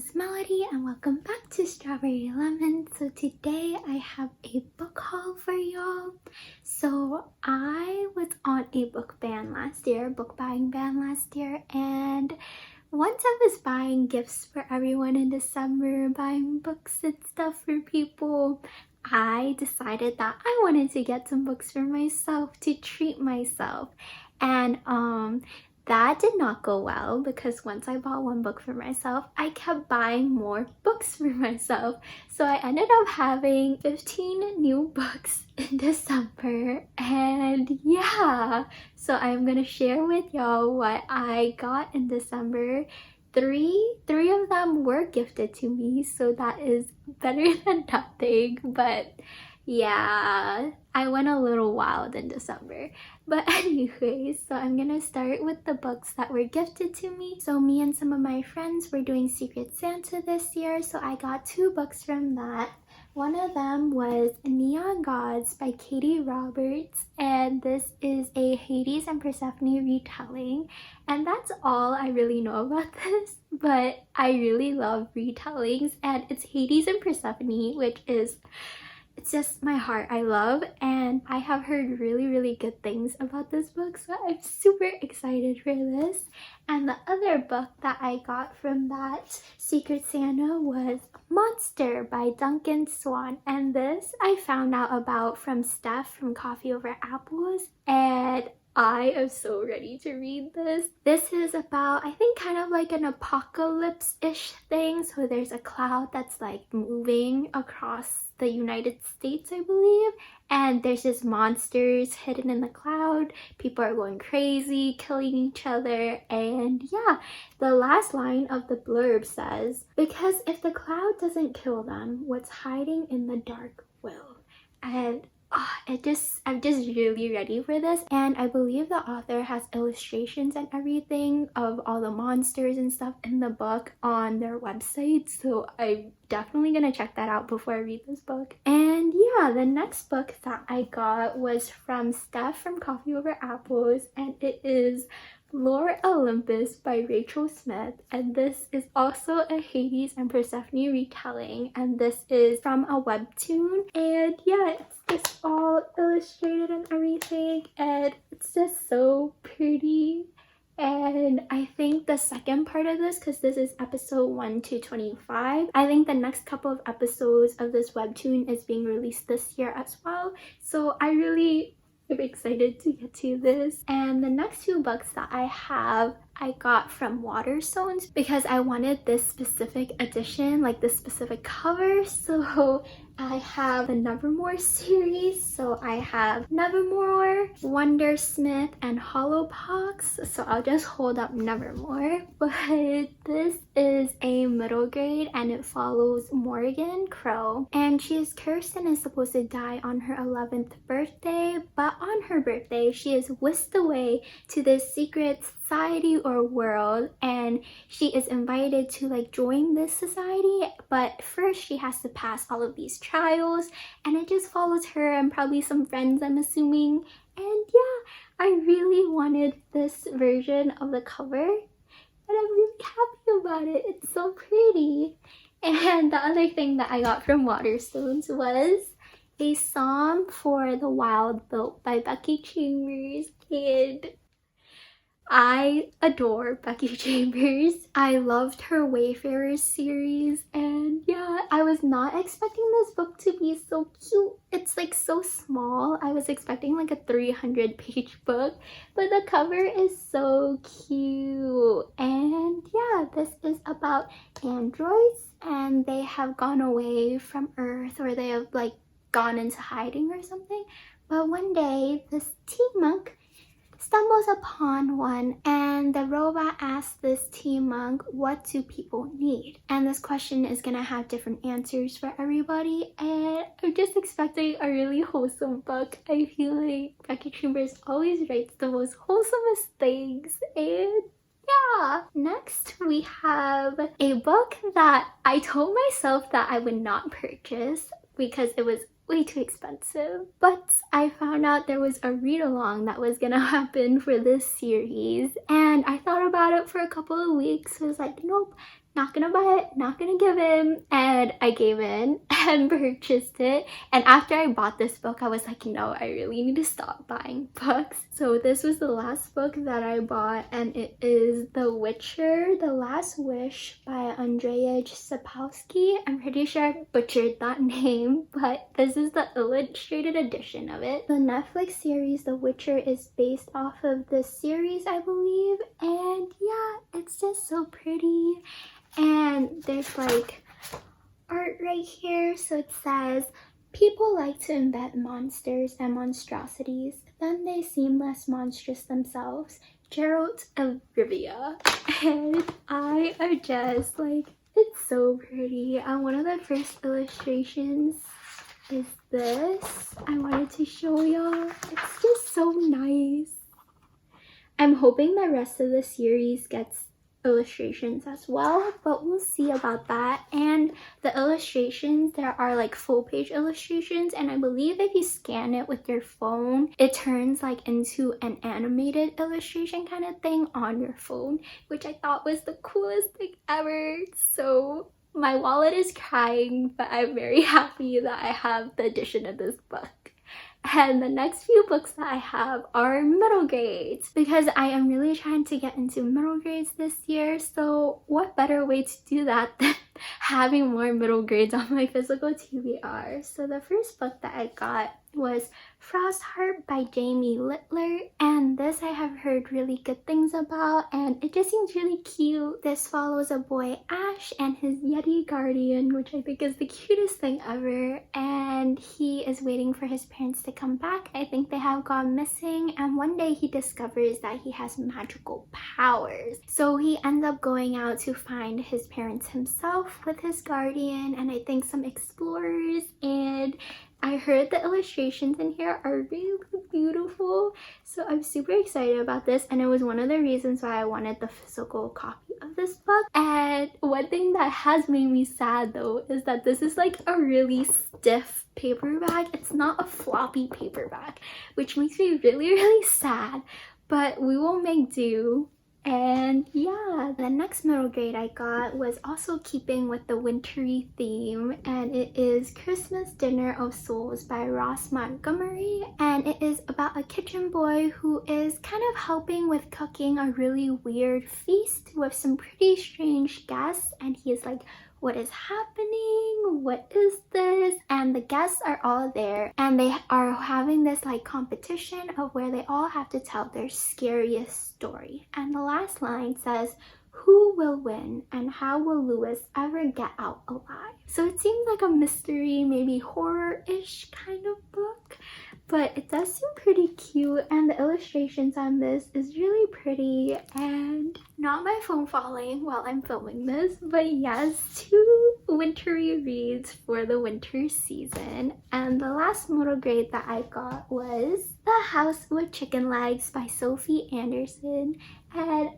is Melody and welcome back to Strawberry Lemon. So today I have a book haul for y'all. So I was on a book buying ban last year, and once I was buying gifts for everyone in December, buying books and stuff for people, I decided that I wanted to get some books for myself to treat myself. And that did not go well because once I bought one book for myself, I kept buying more books for myself. So I ended up having 15 new books in December, and yeah, so I'm gonna share with y'all what I got in December. Three of them were gifted to me, so that is better than nothing. But yeah, I went a little wild in December. But anyways, so I'm gonna start with the books that were gifted to me. So me and some of my friends were doing Secret Santa this year, so I got 2 books from that. One of them was Neon Gods by Katie Roberts, and this is a Hades and Persephone retelling. And that's all I really know about this, but I really love retellings, and it's Hades and Persephone, which is, it's just my heart I love, and I have heard really good things about this book, so I'm super excited for this. And the other book that I got from that Secret Santa was Monster by Duncan Swan, and this I found out about from Steph from Coffee Over Apples, and I am so ready to read this. This is about, I think, kind of like an apocalypse-ish thing. So there's a cloud that's like moving across the United States, I believe, and there's just monsters hidden in the cloud. People are going crazy, killing each other, and yeah, the last line of the blurb says, "Because if the cloud doesn't kill them, what's hiding in the dark will." And I'm just really ready for this, and I believe the author has illustrations and everything of all the monsters and stuff in the book on their website, so I'm definitely gonna check that out before I read this book. And yeah, the next book that I got was from Steph from Coffee Over Apples, and it is Lore Olympus by Rachel Smith, and this is also a Hades and Persephone retelling, and this is from a webtoon, and yeah, it's just all illustrated and everything, and it's just so pretty. And I think the second part of this, because this is episode 1 to 25, I think the next couple of episodes of this webtoon is being released this year as well, so I really am excited to get to this. And the next 2 books that I have, I got from Waterstones because I wanted this specific edition, like this specific cover. So I have the Nevermore series. So I have Nevermore, Wondersmith, and Hollowpox. So I'll just hold up Nevermore. But this is a middle grade and it follows Morgan Crow. And she is cursed and is supposed to die on her 11th birthday. But on her birthday, she is whisked away to this secret society or world, and she is invited to like join this society, but first she has to pass all of these trials, and it just follows her and probably some friends, I'm assuming. And yeah, I really wanted this version of the cover, and I'm really happy about it. It's so pretty. And the other thing that I got from Waterstones was a Psalm for the Wild Boat by Becky Chambers, and I adore Becky Chambers. I loved her Wayfarers series, and yeah, I was not expecting this book to be so cute. It's like so small. I was expecting like a 300-page book, but the cover is so cute. And yeah, this is about androids, and they have gone away from Earth, or they have like gone into hiding or something. But one day, this tea monk stumbles upon one, and the robot asks this tea monk, what do people need? And this question is gonna have different answers for everybody, and I'm just expecting a really wholesome book. I feel like Becky Chambers always writes the most wholesomest things, and yeah. Next, we have a book that I told myself that I would not purchase because it was way too expensive, but I found out there was a read-along that was gonna happen for this series, and I thought about it for a couple of weeks. I was like, nope, not gonna buy it, not gonna give in. And I gave in and purchased it. And after I bought this book, I was like, you know, I really need to stop buying books. So this was the last book that I bought, and it is The Witcher, The Last Wish by Andrzej Sapkowski. I'm pretty sure I butchered that name, but this is the illustrated edition of it. The Netflix series The Witcher is based off of this series, I believe, and yeah, it's just so pretty. And there's like art right here. So it says, people like to invent monsters and monstrosities, then they seem less monstrous themselves. Geralt of Rivia. And I am just like, it's so pretty. And one of the first illustrations is this. I wanted to show y'all. It's just so nice. I'm hoping the rest of the series gets illustrations as well, but we'll see about that. And the illustrations, there are like full page illustrations, and I believe if you scan it with your phone, it turns like into an animated illustration kind of thing on your phone, which I thought was the coolest thing ever. So my wallet is crying, but I'm very happy that I have the edition of this book. And the next few books that I have are middle grades, because I am really trying to get into middle grades this year. So what better way to do that than having more middle grades on my physical TBR. So the first book that I got was Frostheart by Jamie Littler, and this I have heard really good things about, and it just seems really cute. This follows a boy, Ash, and his Yeti guardian, which I think is the cutest thing ever, and he is waiting for his parents to come back. I think they have gone missing, and one day he discovers that he has magical powers. So he ends up going out to find his parents himself with his guardian, and I think some explorers, and I heard the illustrations in here are really beautiful, so I'm super excited about this, and it was one of the reasons why I wanted the physical copy of this book. And one thing that has made me sad though is that this is like a really stiff paperback. It's not a floppy paperback, which makes me really sad, but we will make do. And yeah, the next middle grade I got was also keeping with the wintry theme, and it is Christmas Dinner of Souls by Ross Montgomery, and it is about a kitchen boy who is kind of helping with cooking a really weird feast with some pretty strange guests, and he is like, what is happening? What is this? And the guests are all there, and they are having this like competition of where they all have to tell their scariest story. And the last line says, who will win and how will Lewis ever get out alive? So it seems like a mystery, maybe horror-ish kind of book, but it does seem pretty cute, and the illustrations on this is really pretty. And not my phone falling while I'm filming this, but yes, 2 wintry reads for the winter season. And the last middle grade that I got was The House with Chicken Legs by Sophie Anderson, and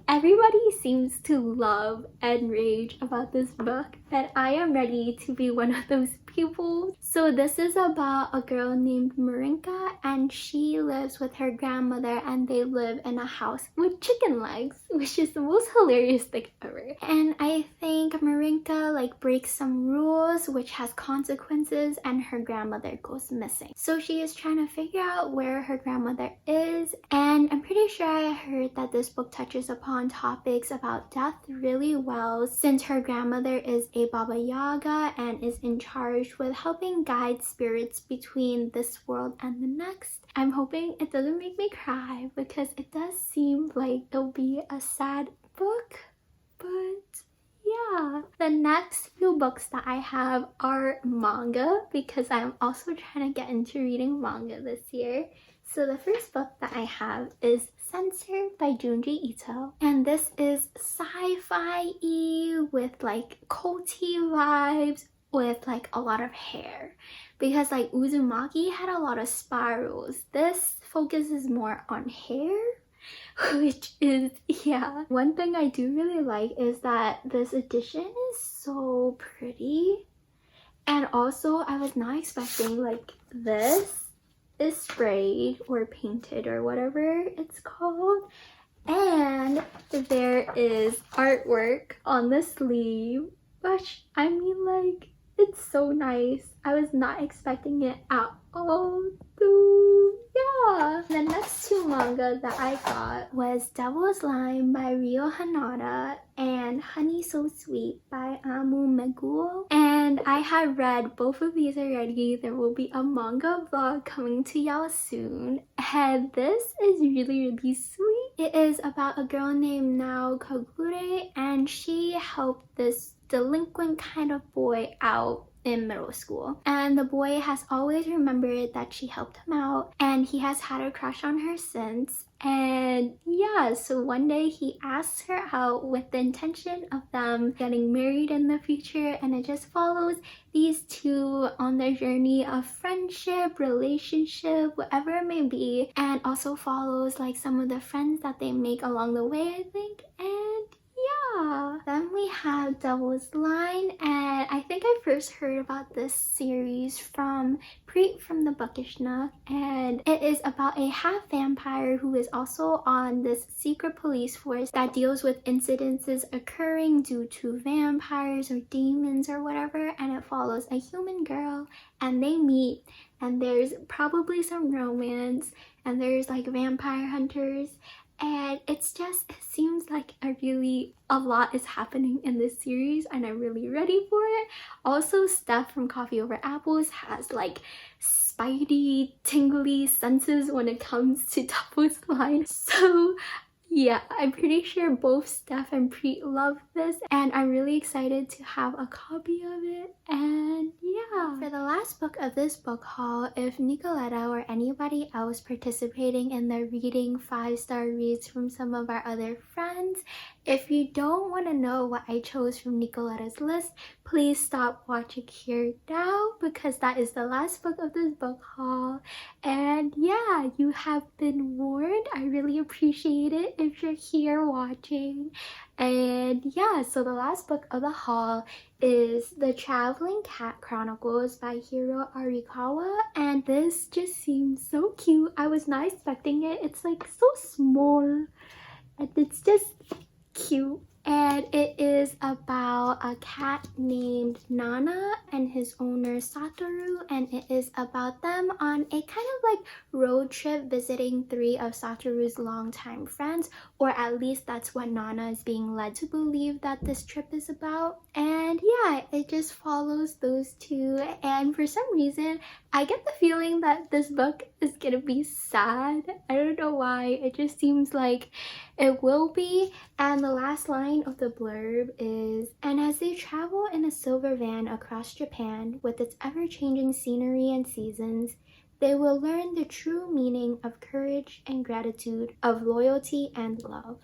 everybody seems to love and rage about this book, and I am ready to be one of those people. So this is about a girl named Marinka, and she lives with her grandmother, and they live in a house with chicken legs, which is the most hilarious thing ever. And I think Marinka like breaks some rules which has consequences, and her grandmother goes missing. So she is trying to figure out where her grandmother is, and I'm pretty sure I heard that this book touches upon topics about death really well, since her grandmother is a Baba Yaga and is in charge with helping guide spirits between this world and the next. I'm hoping it doesn't make me cry, because it does seem like it'll be a sad book, but yeah. The next few books that I have are manga, because I'm also trying to get into reading manga this year. So the first book that I have is Censor by Junji Ito, and this is sci-fi-y with like culty vibes with like a lot of hair, because like Uzumaki had a lot of spirals. This focuses more on hair, which is, yeah. One thing I do really like is that this edition is so pretty, and also I was not expecting like this is sprayed or painted or whatever it's called, And there is artwork on the sleeve, which I mean, like, it's so nice. I was not expecting it at all. So yeah. The next two manga that I got was Devil's Line by Ryo Hanada and Honey So Sweet by Amu Meguo. And I have read both of these already. There will be a manga vlog coming to y'all soon. And this is really, really sweet. It is about a girl named Nao Kagure, and she helped this delinquent kind of boy out in middle school, and the boy has always remembered that she helped him out, and he has had a crush on her since. And yeah, so one day he asks her out with the intention of them getting married in the future, and it just follows these two on their journey of friendship, relationship, whatever it may be, and also follows like some of the friends that they make along the way, I think. And yeah, then we have Devil's Line, and I think I first heard about this series from Preet from the Bookish Nook, and it is about a half vampire who is also on this secret police force that deals with incidences occurring due to vampires or demons or whatever, and it follows a human girl, and they meet, and there's probably some romance, and there's like vampire hunters. And it's just, it seems like a lot is happening in this series, and I'm really ready for it. Also, Steph from Coffee Over Apples has like spidey, tingly senses when it comes to Devil's Line. So yeah, I'm pretty sure both Steph and Preet love this, and I'm really excited to have a copy of it. And yeah, for the last book of this book haul, if Nicoletta or anybody else participating in the reading 5-star reads from some of our other friends, if you don't want to know what I chose from Nicoletta's list, please stop watching here now, because that is the last book of this book haul. And yeah, you have been warned. I really appreciate it if you're here watching. And yeah, so the last book of the haul is The Traveling Cat Chronicles by Hiro Arikawa, and this just seems so cute. I was not expecting it. It's like so small, and it's just cute. And it is about a cat named Nana and his owner Satoru, and it is about them on a kind of like road trip visiting 3 of Satoru's longtime friends, or at least that's what Nana is being led to believe that this trip is about. And yeah, it just follows those two, and for some reason I get the feeling that this book is gonna be sad. I don't know why, it just seems like it will be. And the last line of the blurb is, and as they travel in a silver van across Japan with its ever-changing scenery and seasons, they will learn the true meaning of courage and gratitude, of loyalty and love.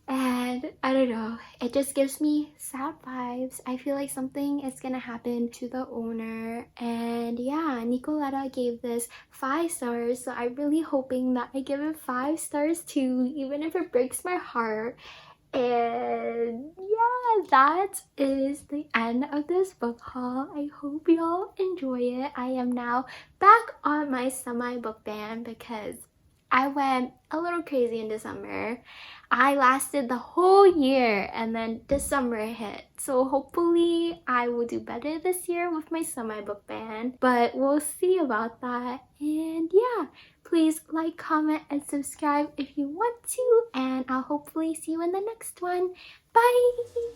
And I don't know, it just gives me sad vibes. I feel like something is gonna happen to the owner. And yeah, Nicoletta gave this 5 stars, so I'm really hoping that I give it 5 stars too, even if it breaks my heart. And yeah, that is the end of this book haul. I hope y'all enjoy it. I am now back on my semi-book ban because I went a little crazy in December. I lasted the whole year, and then December hit. So hopefully I will do better this year with my semi-book ban, but we'll see about that. And yeah, please like, comment, and subscribe if you want to, and I'll hopefully see you in the next one. Bye!